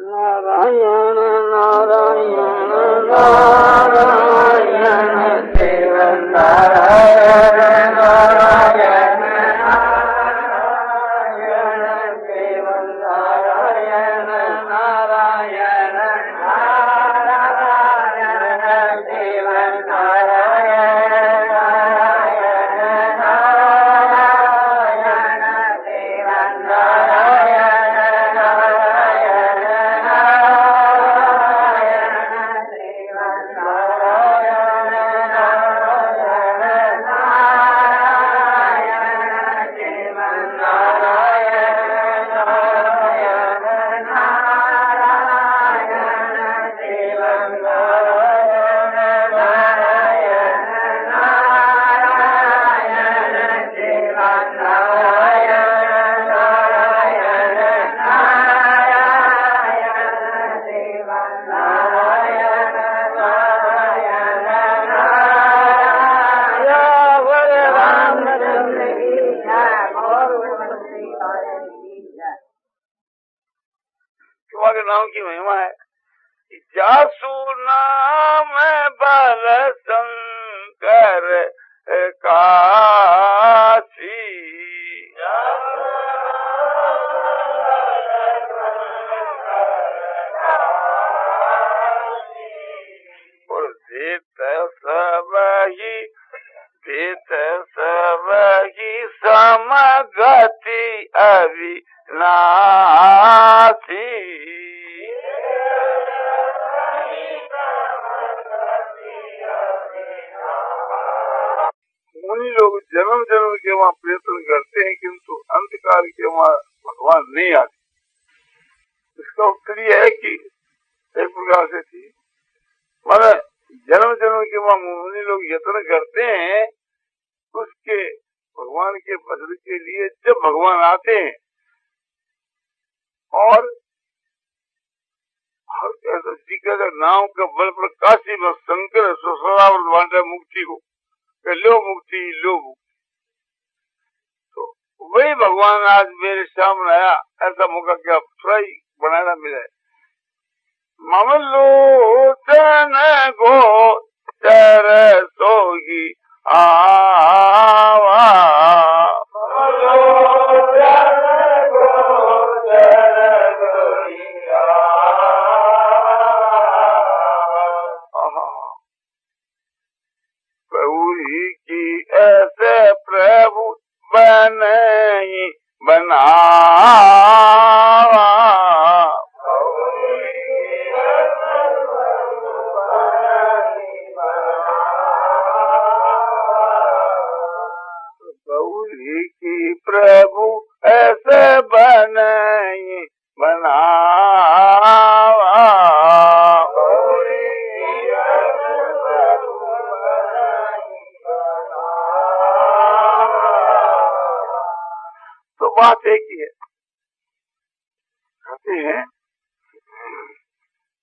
नारायण नारायण नारायण शिव नारायण नारायण नारायण शिव नारायण नारायण नारायण शिव नारायण नारायण नारायण शिव के नाम की महिमा है। जासु नाम बल शंकर काशी, और देत सबही समगति अविनाशी। मुनि लोग जन्म जन्म के वहाँ प्रयत्न करते हैं, किंतु अंतकाल के वहाँ भगवान नहीं आते। इसका उत्तर यह है कि एक प्रकार से थी, माना जन्म जन्म के वहाँ मुनि लोग यत्न करते हैं उसके भगवान के भजन के लिए। जब भगवान आते हैं और जी का नाम का बल पर काशी में शंकर सदाव्रत बांटा मुक्ति को, लो मुक्ति लो मुक्ति। तो वही भगवान आज मेरे सामने आया, ऐसा मौका क्या थोड़ा ही बनाना मिला है। ममलोचन गो चर सोगी आवा, ऐसे प्रभु बने बनावा, गौरी की प्रभु ऐसे बने बनावा। तो बात एक ही है, कहते हैं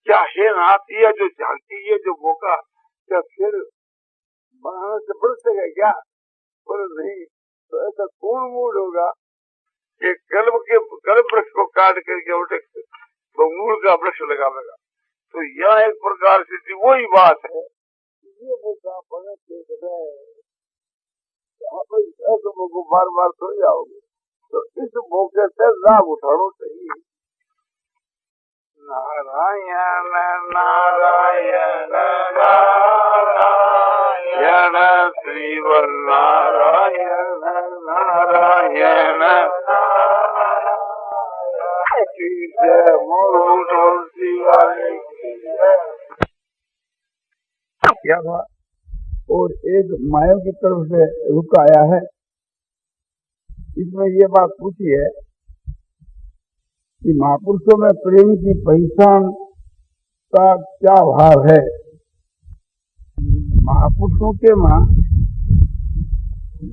क्या है आती है जो जानती है जो मौका, क्या फिर बनाने से बढ़ सकेगा क्या? पर नहीं, तो ऐसा कौन मूड होगा कि कल्प वृक्ष को काट करके उठे तो मूल का वृक्ष लगावेगा। तो यह एक प्रकार से वही बात है, ये मौका बने को बार बार थो जाओगे, तो इस मौके से लाभ उठाना चाहिए। नारायण नारायण नारायण शिव नारायण नारायण क्या था। और एक माया की तरफ से रुक आया है, इसमें ये बात पूछी है कि महापुरुषों में प्रेम की पहचान का क्या भाव है। महापुरुषों के मां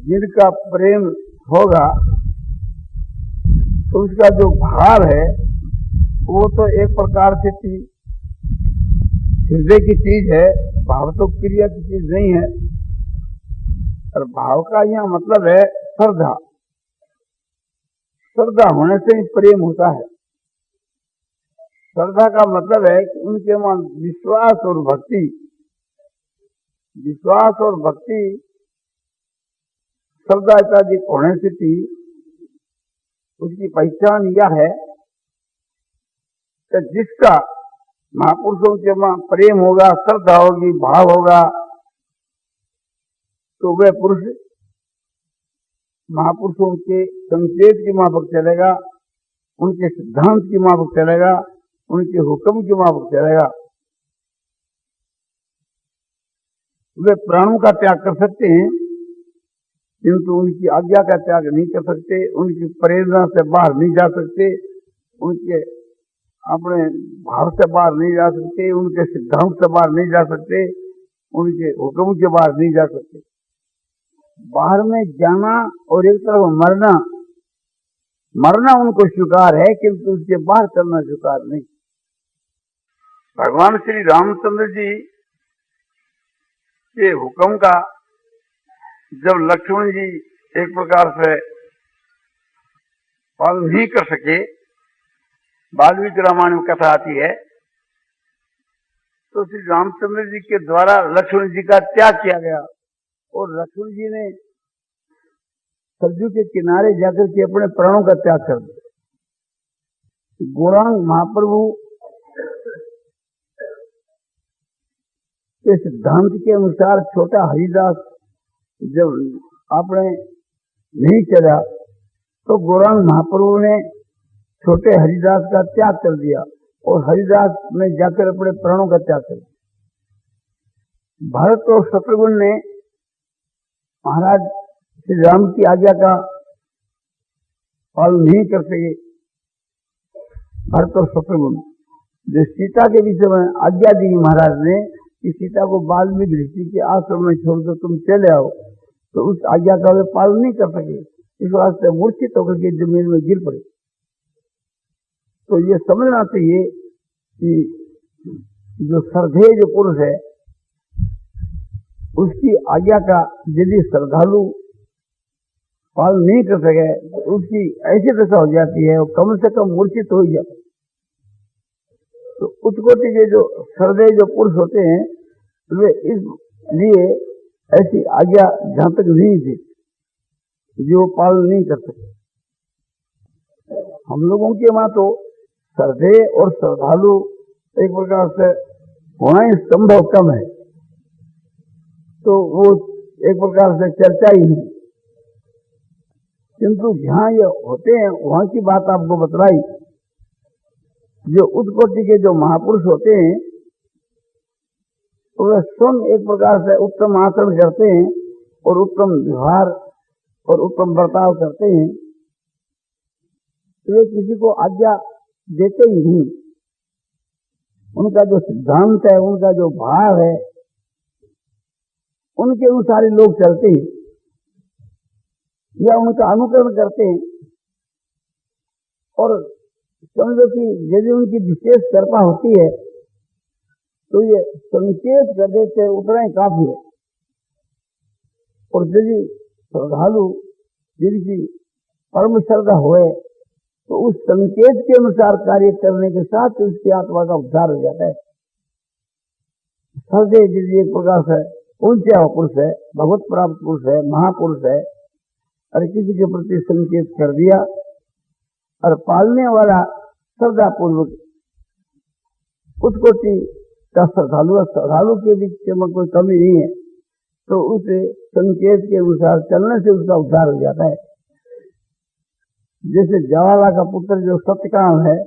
जिनका प्रेम होगा तो उसका जो भाव है वो तो एक प्रकार से हृदय की चीज है, भाव तो क्रिया की चीज नहीं है। और भाव का यहाँ मतलब है श्रद्धा। श्रद्धा होने से ही प्रेम होता है। श्रद्धा का मतलब है कि उनके मन विश्वास और भक्ति, विश्वास और भक्ति श्रद्धा इत्यादि होने से थी। उसकी पहचान यह है कि जिसका महापुरुषों के वहां प्रेम होगा, श्रद्धा होगी, भाव होगा, तो वह पुरुष महापुरुषों के संकेत की माफक चलेगा, उनके सिद्धांत की माफक चलेगा, उनके हुक्म की माफक चलेगा। वे प्राणों का त्याग कर सकते हैं, किंतु उनकी आज्ञा का त्याग नहीं कर सकते, उनकी प्रेरणा से बाहर नहीं जा सकते, उनके अपने भाव से बाहर नहीं जा सकते, उनके सिद्धांत से बाहर नहीं जा सकते, उनके हुक्म के बाहर नहीं जा सकते। बाहर में जाना और एक तरफ मरना, मरना उनको स्वीकार है, किंतु उसके बाहर करना स्वीकार नहीं। भगवान श्री रामचंद्र जी के हुक्म का जब लक्ष्मण जी एक प्रकार से पालन नहीं कर सके, वाल्मीकि रामायण में कथा आती है, तो श्री रामचंद्र जी के द्वारा लक्ष्मण जी का त्याग किया गया और लक्ष्मण जी ने सरजू के किनारे जाकर के अपने प्राणों का त्याग कर दिया। गौरांग महाप्रभु के सिद्धांत के अनुसार छोटा हरिदास जब आपने नहीं चला, तो गौरांग महाप्रभु ने छोटे हरिदास का त्याग कर दिया और हरिदास में जाकर अपने प्राणों का त्याग कर दिया। भरत और शत्रुघ्न ने महाराज श्री राम की आज्ञा का पालन नहीं कर सके। भरत और शत्रुघ्न जो सीता के विषय में आज्ञा दी महाराज ने कि सीता को वाल्मीकि ऋषि के आश्रम में छोड़ दो, तुम चले आओ, तो उस आज्ञा का वे पालन नहीं कर सके। इस वास्ते मूर्छित होकर के जमीन में गिर पड़े। तो ये समझना चाहिए कि जो श्रद्धेय जो पुरुष है, उसकी आज्ञा का यदि श्रद्धालु पालन नहीं कर सके तो उसकी ऐसी दशा हो जाती है, वो कम से कम मूर्छित हो ही जाता है। तो उच्च कोटि के जो श्रद्धेय जो पुरुष होते हैं, वे इसलिए ऐसी आज्ञा जहां तक नहीं थी जो पालन नहीं कर सकते। हम लोगों के वहां तो श्रद्धेय और श्रद्धालु एक प्रकार से होना ही संभव कम है, तो वो एक प्रकार से चर्चा ही नहीं। किंतु जहां ये होते हैं वहां की बात आपको बतलाई। जो उत्कोटि के जो महापुरुष होते हैं, तो वे स्वयं एक प्रकार से उत्तम आचरण करते हैं और उत्तम व्यवहार और उत्तम बर्ताव करते हैं। वे किसी को आज्ञा देते ही नहीं। उनका जो सिद्धांत है, उनका जो भाव है, उनके अनुसार ही लोग चलते हैं या उनका अनुकरण करते हैं। और समझो कि यदि उनकी विशेष कृपा होती है तो ये संकेत कर देते उतना ही काफी है। और यदि श्रद्धालु जिनकी परम श्रद्धा होए तो उस संकेत के अनुसार कार्य करने के साथ उसकी आत्मा का उद्धार हो जाता है। श्रद्धेय यदि एक प्रकार से ऊंचा पुरुष है, भगवत प्राप्त पुरुष है, महापुरुष है, और किसी के प्रति संकेत कर दिया और पालने वाला श्रद्धा पूर्वक उस कोटि का श्रद्धालु के बीच में कोई कमी नहीं है, तो उस संकेत के अनुसार चलने से उसका उद्धार हो जाता है। जैसे ज्वाला का पुत्र जो सत्यकाम है,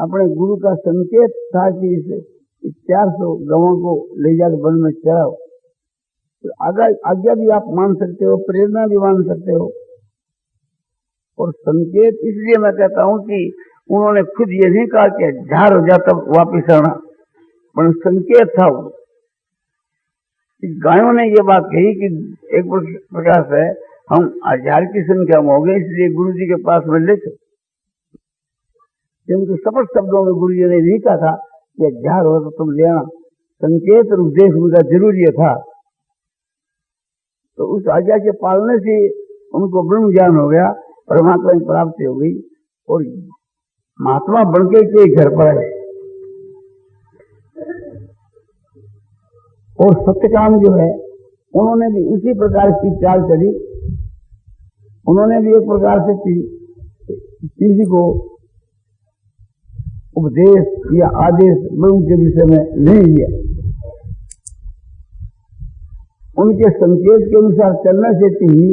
अपने गुरु का संकेत था कि इस 400 गवों को ले जाकर वन में चढ़ाओ, तो आज्ञा भी आप मान सकते हो, प्रेरणा भी मान सकते हो। और संकेत इसलिए मैं कहता हूं कि उन्होंने खुद ये नहीं कहा कि झार हो जाता वापिस आना, पर संकेत था वो। गायों ने ये बात कही कि एक प्रकार से हम 1000 की संख्या में हो गए, इसलिए गुरु जी के पास में ले चले। किंतु स्पष्ट शब्दों में गुरु जी ने नहीं कहा था कि 1000 हो तो तुम ले आना। संकेत और उपदेश उनका जरूरी था। तो उस आज्ञा के पालने से उनको ब्रह्म ज्ञान हो गया, परमात्मा की प्राप्ति हो गई। और महात्मा बनके के घर पर आए और सत्यकाम जो है उन्होंने भी उसी प्रकार की चाल चली। उन्होंने भी एक प्रकार से किसी को उपदेश या आदेश गुरु के विषय में नहीं दिया। उनके संकेत के अनुसार चलने से ही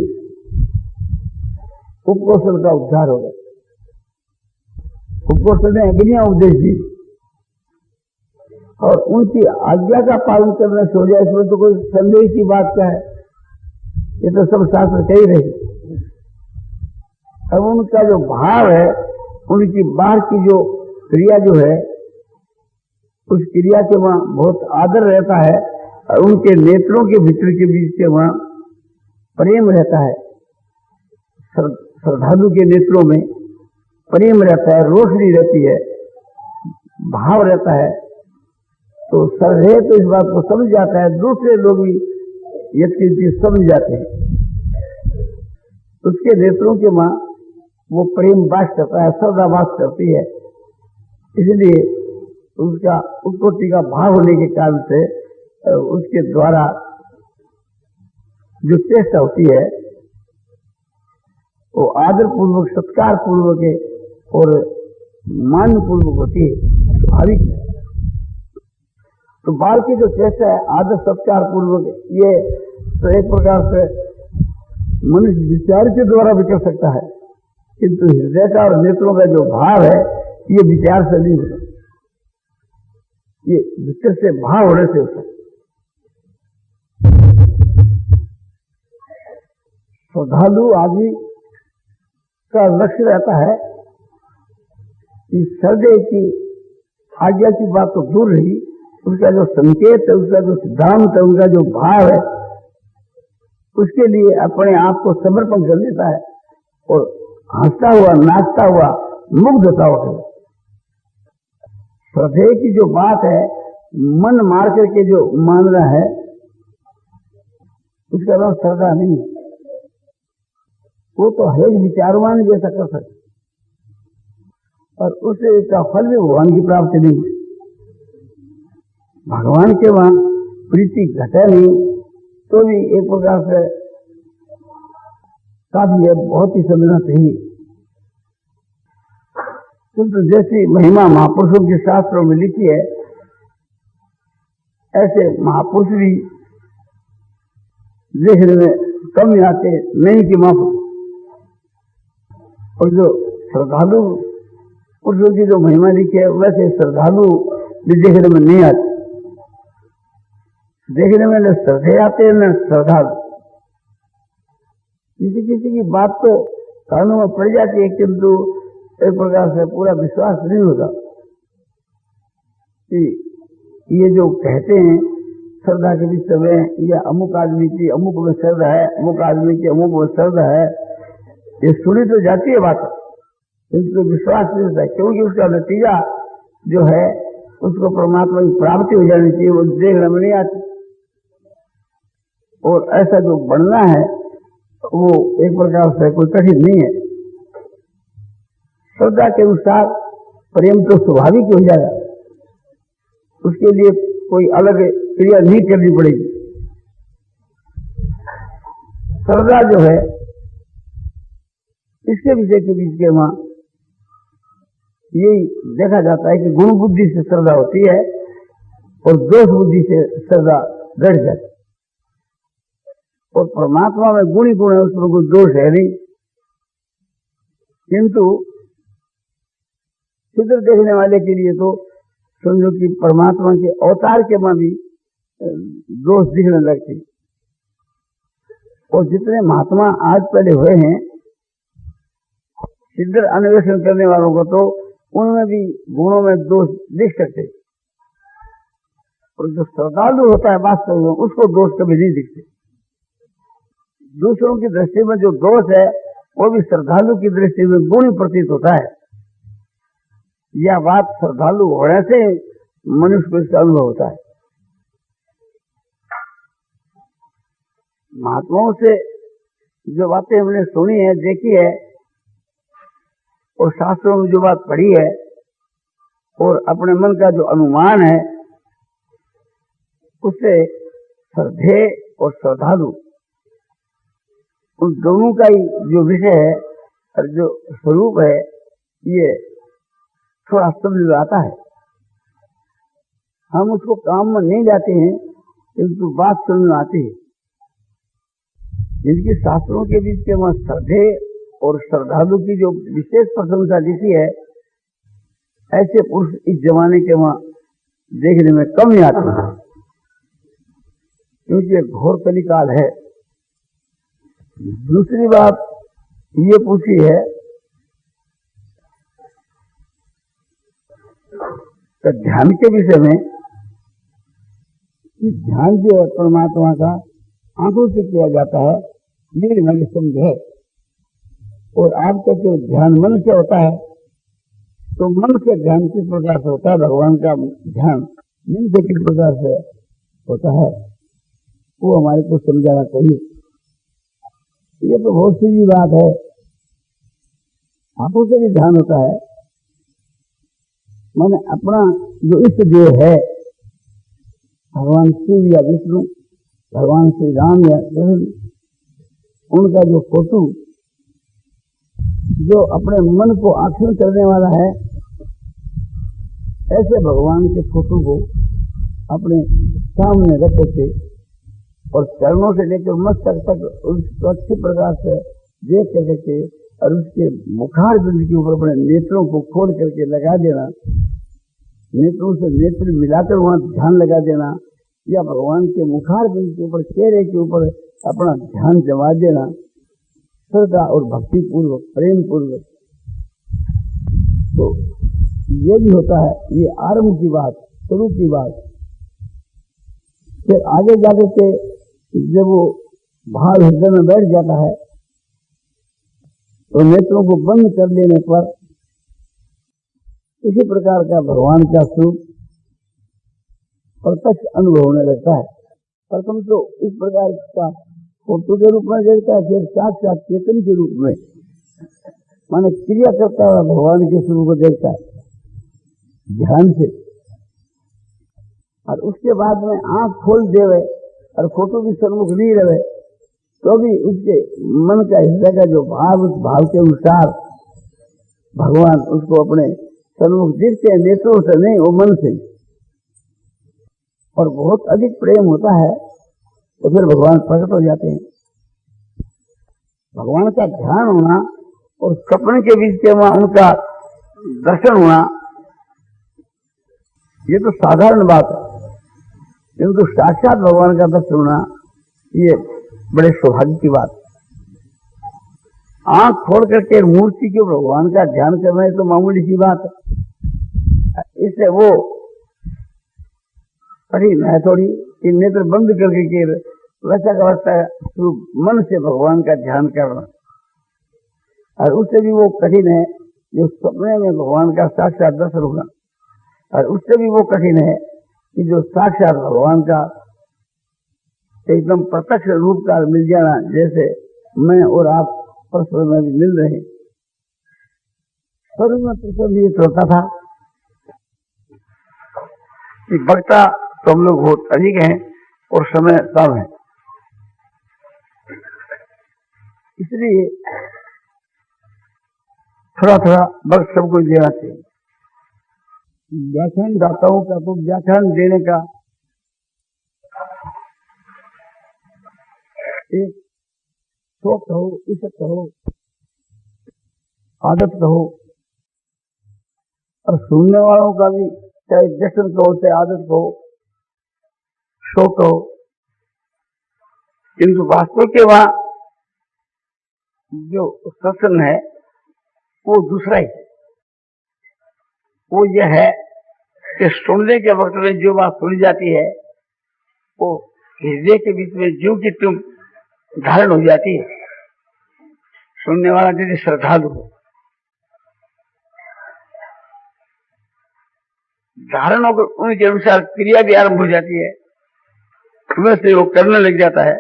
उपकौशल का उद्धार होगा। उपकौशल ने अग्नियां उपदेश दी और उनकी आज्ञा का पालन करने से हो जाए, इसमें तो कोई संदेह की बात क्या है, ये तो सब शास्त्र कह ही रहे। अब उनका जो भाव है, उनकी बाहर की जो क्रिया जो है, उस क्रिया के वहां बहुत आदर रहता है और उनके नेत्रों के भीतर के बीच के वहां प्रेम रहता है। श्रद्धालु के नेत्रों में प्रेम रहता है, रोशनी रहती है, भाव रहता है। तो श्रद्धेय तो इस बात को समझ जाता है, दूसरे लोग भी ये चीज समझ जाते हैं। उसके नेत्रों के वहां वो प्रेम वास करता है, श्रद्धा वास करती है। इसलिए उसका उत्पत्ति का भाव होने के कारण से उसके द्वारा जो चेष्टा होती है वो आदर पूर्वक, सत्कार पूर्वक और मान पूर्वक होती है, स्वाभाविक है। तो बाल की जो चेष्टा है आदर सत्कार पूर्वक, ये तो एक प्रकार से मनुष्य विचार के द्वारा भी कर सकता है, किंतु हृदय का और नेत्रों का जो भाव है ये विचार से नहीं होता, ये विचार से भाव होने से होता है। श्रद्धालु आदि का लक्ष्य रहता है कि श्रद्धेय की आज्ञा की बात तो दूर रही, उसका जो संकेत है, उसका जो सिद्धांत है, उनका जो भाव है, उसके लिए अपने आप को समर्पण कर देता है और हंसता हुआ, नाचता हुआ, मुग्धता होता है। श्रद्धेय की जो बात है, मन मार करके जो मानना है, उसका नाम श्रद्धा नहीं है। वो तो है विचारवान जैसा कर सकते, और उसका फल भी भगवान की प्राप्ति नहीं। भगवान के वहां प्रीति घटे नहीं तो भी एक प्रकार से काफी है, बहुत ही समझना चाहिए। किंतु जैसी महिमा महापुरुषों के शास्त्रों में लिखी है, ऐसे महापुरुष भी देखने में कम आते नहीं कि माफ। और जो श्रद्धालु पुरुषों की जो महिमा लिखी है, वैसे श्रद्धालु भी देखने में नहीं आते। देखने में न श्रद्धेय आते न श्रद्धालु। किसी की बात तो कानों में पड़ जाती है, किंतु एक प्रकार से पूरा विश्वास नहीं होता कि ये जो कहते हैं श्रद्धा के विषय में, या अमुक आदमी की अमुक में श्रद्धा है, अमुक आदमी की अमुक में श्रद्धा है, ये सुनी तो जाती है बात, किंतु विश्वास नहीं होता, क्योंकि उसका नतीजा जो है उसको परमात्मा की प्राप्ति हो जानी चाहिए, वो देखने में नहीं आती। और ऐसा जो बनना है वो एक प्रकार से कोई कठिन नहीं है। श्रद्धा के अनुसार प्रेम तो स्वाभाविक हो जाएगा, उसके लिए कोई अलग क्रिया नहीं करनी पड़ेगी। श्रद्धा जो है इसके विषय के बीच के वहां यही देखा जाता है कि गुण बुद्धि से श्रद्धा होती है और दोष बुद्धि से श्रद्धा घट जाती है। और परमात्मा में गुण ही गुण है, उसमें कोई दोष है नहीं। किंतु चित्र देखने वाले के लिए तो समझो कि परमात्मा के अवतार के में भी दोष दिखने लगते। और जितने महात्मा आज पहले हुए हैं, सिद्ध अन्वेषण करने वालों को, तो उनमें भी गुणों में दोष दिख सकते। और जो श्रद्धालु होता है वास्तव में, उसको दोष कभी नहीं दिखते। दूसरों की दृष्टि में जो दोष है वो भी श्रद्धालु की दृष्टि में गुण प्रतीत होता है। यह बात श्रद्धालु होने से मनुष्य को इसका अनुभव होता है। महात्माओं से जो बातें हमने सुनी है, देखी है, और शास्त्रों में जो बात पढ़ी है और अपने मन का जो अनुमान है, उससे श्रद्धेय और श्रद्धालु उन दोनों का ही जो विषय है और जो स्वरूप है, ये थोड़ा समझ में आता है। हम उसको काम में नहीं जाते हैं, किंतु बात समझ में आती है। जिनकी शास्त्रों के बीच के वहां श्रद्धेय और श्रद्धालु की जो विशेष प्रशंसा लिखी है, ऐसे पुरुष इस जमाने के वहां देखने में कम ही आते हैं, क्योंकि घोर कलिकाल है। दूसरी बात ये पूछी है तो ध्यान के विषय में, कि ध्यान जो है परमात्मा का आंखों से किया जाता है, ये मेरी समझ है। और आप कहते हो ध्यान मन से होता है, तो मन से ध्यान किस प्रकार से होता है, भगवान का ध्यान मन से किस प्रकार से होता है, वो हमारे को समझाना चाहिए। ये तो बहुत सीधी बात है। आंखों से भी ध्यान होता है, मैंने अपना जो इष्ट देव है, भगवान शिव या विष्णु, भगवान श्री राम या कृष्ण, उनका जो फोटो जो अपने मन को आकर्षण करने वाला है, ऐसे भगवान के फोटो को अपने सामने रख के और चरणों से लेकर मस्तक तक उसको अच्छी प्रकार से देख करके और उसके मुखार बिंदु के ऊपर अपने नेत्रों को खोल करके लगा देना, नेत्रों से नेत्र मिलाकर वहां ध्यान लगा देना, या भगवान के मुखार बिंदु के ऊपर, चेहरे के ऊपर अपना ध्यान जमा देना, श्रद्धा और भक्ति पूर्वक, प्रेम पूर्वक। तो ये भी होता है, ये आरंभ की बात, शुरू की बात। फिर आगे जाकर के जब वो भाव हृदय में बैठ जाता है, तो नेत्रों को बंद कर लेने पर इसी प्रकार का भगवान का स्वरूप प्रत्यक्ष अनुभव होने लगता है। प्रथम तो इस प्रकार का फोटो के रूप में देखता है, फिर साक्षात चेतन के रूप में, माने क्रिया करता हुआ भगवान के स्वरूप को देखता है ध्यान से। और उसके बाद में आंख खोल देवे और फोटो भी सन्मुख नहीं रहे, तो भी उसके मन का हृदय का जो भाव, उस भाव के अनुसार भगवान उसको अपने सन्मुख दिखते हैं, नेत्रों से नहीं, वो मन से। और बहुत अधिक प्रेम होता है तो फिर भगवान प्रकट हो जाते हैं। भगवान का ध्यान होना और सपने के बीच के वहां उनका दर्शन होना, ये तो साधारण बात है, किंतु साक्षात भगवान का दर्शन होना ये बड़े सौभाग्य की बात। आंख खोल करके मूर्ति के भगवान का ध्यान करना है तो मामूली सी बात है। इससे वो कठिन है थोड़ी, कि नेत्र बंद करके वैसा का वैसा मन से भगवान का ध्यान करना। और उससे भी वो कठिन है जो सपने में भगवान का साक्षात दर्शन होगा, और उससे भी वो कठिन है कि जो साक्षात भगवान का एकदम प्रत्यक्ष रूप का मिल जाना, जैसे मैं और आप परस्पर में भी मिल रहे हैं। शुरू में तो ये सोचता था कि वक्ता तो हम लोग बहुत अधिक हैं और समय कम है, इसलिए थोड़ा थोड़ा वक्त सबको देना चाहिए। व्याख्यान दाताओं का तो व्याख्यान देने का एक शौक कहो, इज्जत कहो, आदत कहो, और सुनने वालों का भी चाहे जश्न कहो, चाहे आदत कहो, शौक कहो, किंतु वास्तव के वहां जो सत्संग है वो दूसरा ही है। वो यह है कि सुनने के वक्त में जो बात सुनी जाती है वो हृदय के बीच में ज्यों की त्यों धारण हो जाती है। सुनने वाला यदि श्रद्धालु हो, धारण होकर उनके अनुसार क्रिया भी आरंभ हो जाती है, वैसे वो करने लग जाता है,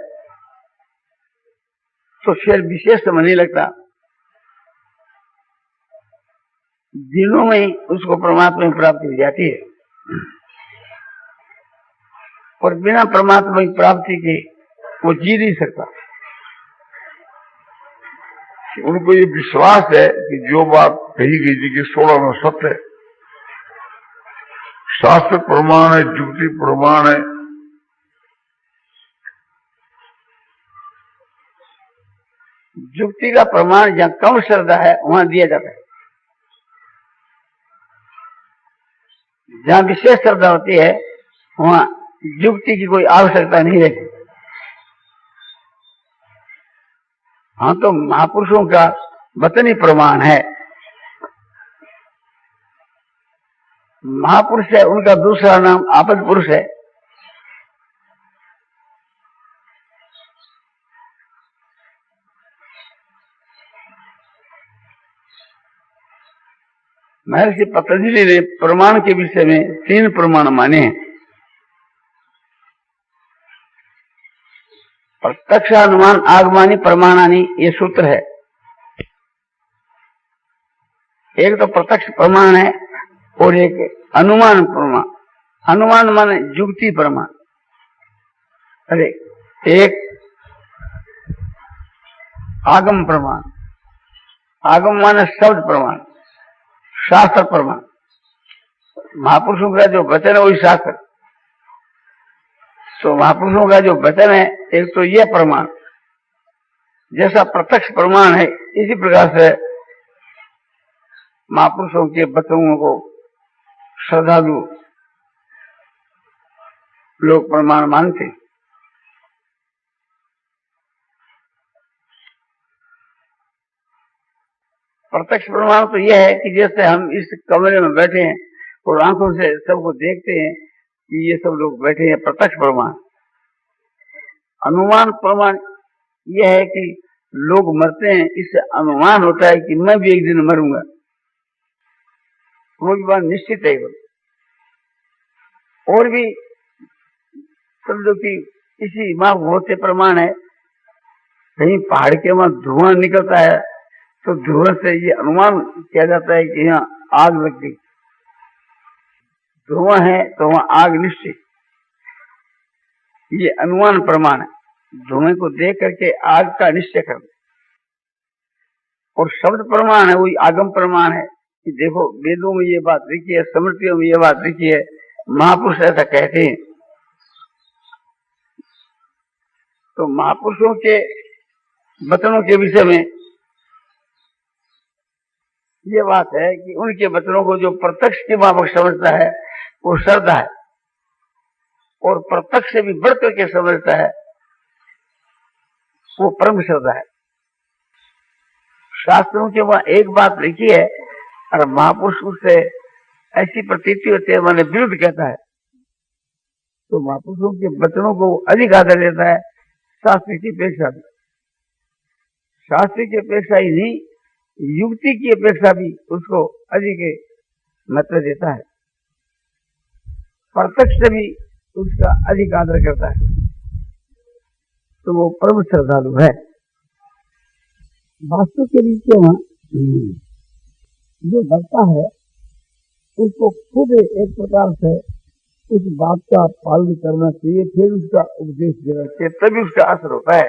तो फिर विशेष समय नहीं लगता। दिनों में ही उसको परमात्मा की प्राप्ति हो जाती है, और बिना परमात्मा की प्राप्ति के वो जी नहीं सकता। उनको ये विश्वास है कि जो बात कही गई थी कि 16 में सत्य है, शास्त्र प्रमाण है, युक्ति प्रमाण है, युक्ति का प्रमाण जहाँ कम श्रद्धा है वहां दिया जाता है, जहाँ विशेष श्रद्धा होती है वहां युक्ति की कोई आवश्यकता नहीं रहती। हाँ, तो महापुरुषों का वचन ही प्रमाण है। महापुरुष है, उनका दूसरा नाम आपद पुरुष है। महर्षि पतंजलि ने प्रमाण के विषय में 3 प्रमाण माने हैं। प्रत्यक्ष, अनुमान, आगमानी, प्रमाणानी, ये सूत्र है। एक तो प्रत्यक्ष प्रमाण है और एक अनुमान प्रमाण। अनुमान माने युक्ति प्रमाण। अरे एक आगम प्रमाण, आगम माने शब्द प्रमाण, शास्त्र प्रमाण। महापुरुषों का जो वचन है वही शास्त्र। तो महापुरुषों का जो वचन है एक तो यह प्रमाण, जैसा प्रत्यक्ष प्रमाण है इसी प्रकार से महापुरुषों के वचनों को श्रद्धालु लोग प्रमाण मानते। प्रत्यक्ष प्रमाण तो यह है कि जैसे हम इस कमरे में बैठे हैं और आंखों से सबको देखते हैं कि ये सब लोग बैठे हैं, प्रत्यक्ष प्रमाण। अनुमान प्रमाण यह है कि लोग मरते हैं, इससे अनुमान होता है कि मैं भी एक दिन मरूंगा, वो बात निश्चित है। और भी समझो कि इसी माँ बहुत से प्रमाण है। कहीं पहाड़ के वहां धुआं निकलता है तो धुआं से ये अनुमान किया जाता है कि यहाँ आग लग गई। धुआं है तो वहां आग निश्चित, ये अनुमान प्रमाण है। धुएं को देख करके आग का निश्चय करना। और शब्द प्रमाण है वही आगम प्रमाण है कि देखो वेदों में ये बात लिखी है, स्मृतियों में ये बात लिखी है, महापुरुष ऐसा कहते हैं। तो महापुरुषों के वचनों के विषय में ये बात है कि उनके वचनों को जो प्रत्यक्ष के माफक समझता है वो श्रद्धा है, और प्रत्यक्ष से भी बढ़ करके समझता है वो परम श्रद्धा है। शास्त्रों के वहां एक बात लिखी है और महापुरुष उससे ऐसी प्रतीति होती है, माने विरुद्ध कहता है, तो महापुरुषों के वचनों को अधिक आदर देता है शास्त्र की अपेक्षा भी। शास्त्र की अपेक्षा ही नहीं, युक्ति की अपेक्षा भी उसको अधिक महत्व देता है। प्रत्यक्ष से भी उसका अधिक आदर करता है, तो वो परम श्रद्धालु है। वास्तु के नीचे जो भक्ता है उसको खुद एक प्रकार से उस बात का पालन करना चाहिए, फिर उसका उपदेश देना चाहिए, तभी उसका असर होता है।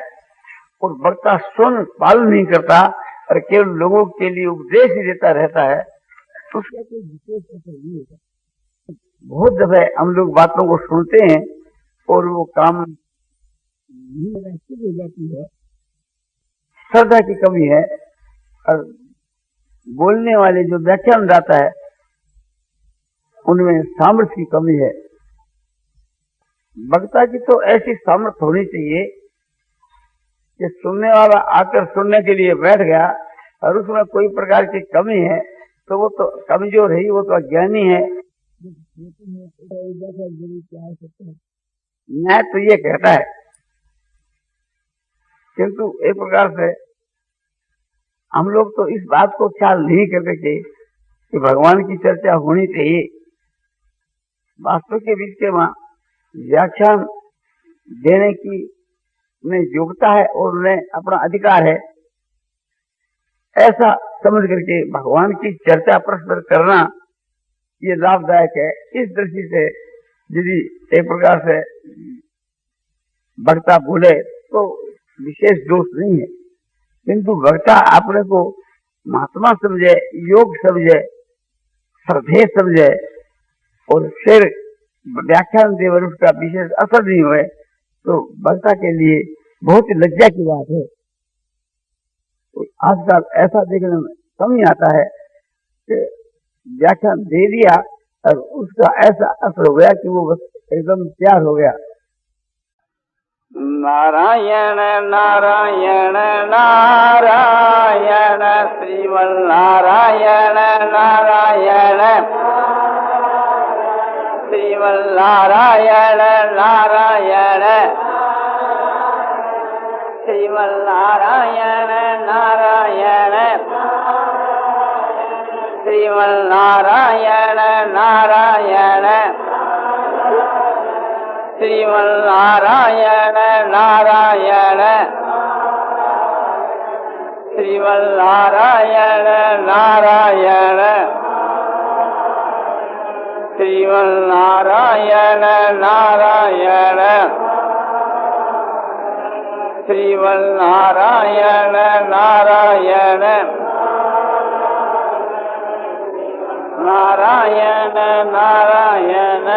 और भक्ता स्वयं पालन नहीं करता और केवल लोगों के लिए उपदेश ही देता रहता है तो उसका कोई विशेष असर नहीं होता। बहुत दफे हम लोग बातों को सुनते हैं और वो काम नहीं हो जाती है, श्रद्धा की कमी है, और बोलने वाले जो व्याख्यानदाता है उनमें सामर्थ्य की कमी है। वक्ता की तो ऐसी सामर्थ्य होनी चाहिए कि सुनने वाला आकर सुनने के लिए बैठ गया और उसमें कोई प्रकार की कमी है तो वो तो कमजोर है, वो तो अज्ञानी है। न्याय तो ये कहता है, किंतु एक प्रकार से हम लोग तो इस बात को ख्याल नहीं करते कि भगवान की चर्चा होनी चाहिए। वास्तव के बीच के वहां व्याख्यान देने की में योग्यता है और उन्हें अपना अधिकार है, ऐसा समझ करके भगवान की चर्चा परस्पर करना ये लाभदायक है। इस दृष्टि से यदि एक प्रकार से वक्ता बोले तो विशेष दोष नहीं है, किंतु वक्ता अपने को महात्मा समझे, योग समझे, श्रद्धेय समझे और फिर व्याख्यान देवर उसका विशेष असर नहीं हुए तो वक्ता के लिए बहुत ही लज्जा की बात है। आजकल ऐसा देखने में कम ही आता है कि व्याख्यान दे दिया और उसका ऐसा असर हो गया कि वो बस एकदम तैयार हो गया। नारायण नारायण नारायण श्रीमन्नारायण नारायण श्रीमन्नारायण नारायण श्रीमन्नारायण नारायण श्रीमन्नारायण नारायण श्रीमन्नारायण नारायण श्रीमन्नारायण नारायण श्रीमन्नारायण नारायण श्रीमन्नारायण नारायण नारायण नारायण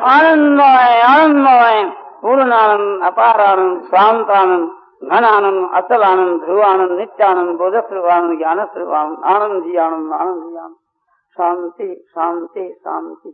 आनंदमय आनंदमय पूर्णानंद अपारानंद शांतानंद घनानंद अचलानंद ध्रुवानंद नित्यानंद बोधस्वरूपानंद ज्ञान स्वरूपानंद आनंद जी आनंद शांति शांति शांति।